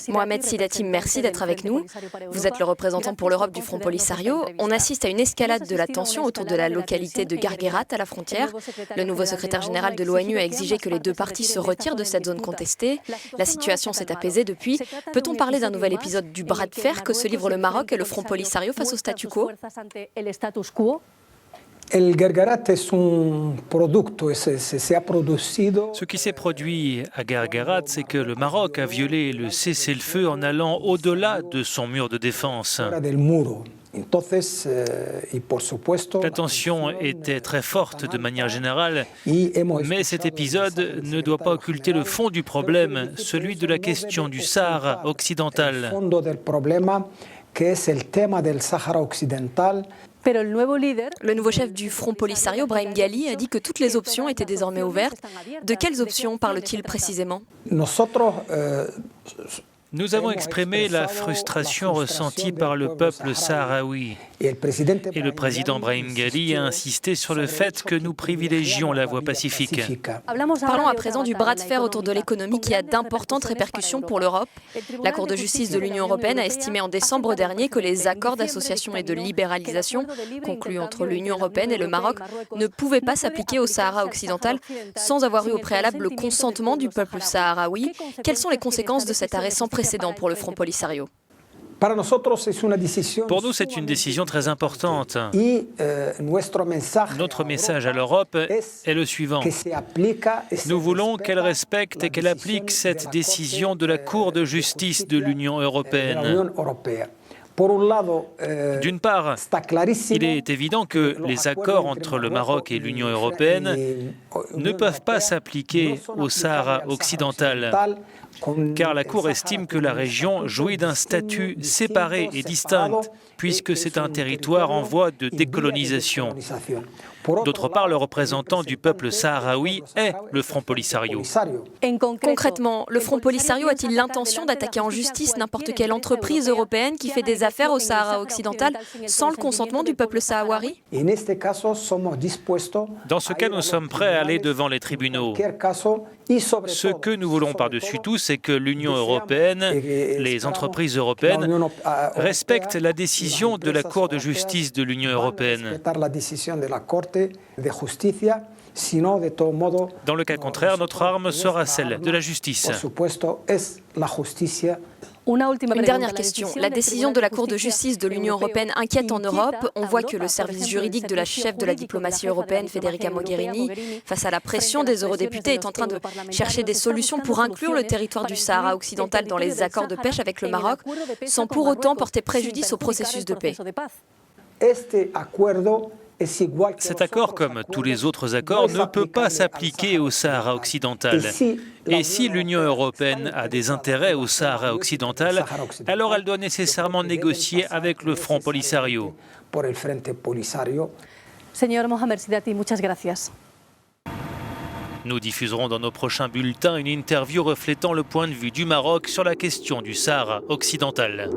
Mohamed Sidati, merci d'être avec nous. Vous êtes le représentant pour l'Europe du Front Polisario. On assiste à une escalade de la tension autour de la localité de Guerguerat à la frontière. Le nouveau secrétaire général de l'ONU a exigé que les deux parties se retirent de cette zone contestée. La situation s'est apaisée depuis. Peut-on parler d'un nouvel épisode du bras de fer que se livrent le Maroc et le Front Polisario face au statu quo? Ce qui s'est produit à Guerguerat, c'est que le Maroc a violé le cessez-le-feu en allant au-delà de son mur de défense. La tension était très forte de manière générale, mais cet épisode ne doit pas occulter le fond du problème, celui de la question du Sahara occidental. Le nouveau chef du Front Polisario, Brahim Ghali, a dit que toutes les options étaient désormais ouvertes. De quelles options parle-t-il précisément? Nous avons exprimé la frustration ressentie par le peuple sahraoui. Et le président Brahim Ghali a insisté sur le fait que nous privilégions la voie pacifique. Parlons à présent du bras de fer autour de l'économie qui a d'importantes répercussions pour l'Europe. La Cour de justice de l'Union européenne a estimé en décembre dernier que les accords d'association et de libéralisation conclus entre l'Union européenne et le Maroc ne pouvaient pas s'appliquer au Sahara occidental sans avoir eu au préalable le consentement du peuple sahraoui. Quelles sont les conséquences de cet arrêt sans précédent pour le Front Polisario? Pour nous, c'est une décision très importante. Notre message à l'Europe est le suivant. Nous voulons qu'elle respecte et qu'elle applique cette décision de la Cour de justice de l'Union européenne. D'une part, il est évident que les accords entre le Maroc et l'Union européenne ne peuvent pas s'appliquer au Sahara occidental, car la Cour estime que la région jouit d'un statut séparé et distinct, puisque c'est un territoire en voie de décolonisation. D'autre part, le représentant du peuple sahraoui est le Front Polisario. Concrètement, le Front Polisario a-t-il l'intention d'attaquer en justice n'importe quelle entreprise européenne qui fait des affaires au Sahara occidental sans le consentement du peuple sahraoui? Dans ce cas, nous sommes prêts à aller devant les tribunaux. Ce que nous voulons par-dessus tout, c'est que l'Union européenne, les entreprises européennes, respectent la décision de la Cour de justice de l'Union européenne. Dans le cas contraire, notre arme sera celle de la justice. Une dernière question. La décision de la Cour de justice de l'Union européenne inquiète en Europe. On voit que le service juridique de la chef de la diplomatie européenne, Federica Mogherini, face à la pression des eurodéputés, est en train de chercher des solutions pour inclure le territoire du Sahara occidental dans les accords de pêche avec le Maroc, sans pour autant porter préjudice au processus de paix. Cet accord, comme tous les autres accords, ne peut pas s'appliquer au Sahara occidental. Et si l'Union européenne a des intérêts au Sahara occidental, alors elle doit nécessairement négocier avec le Front Polisario. Nous diffuserons dans nos prochains bulletins une interview reflétant le point de vue du Maroc sur la question du Sahara occidental.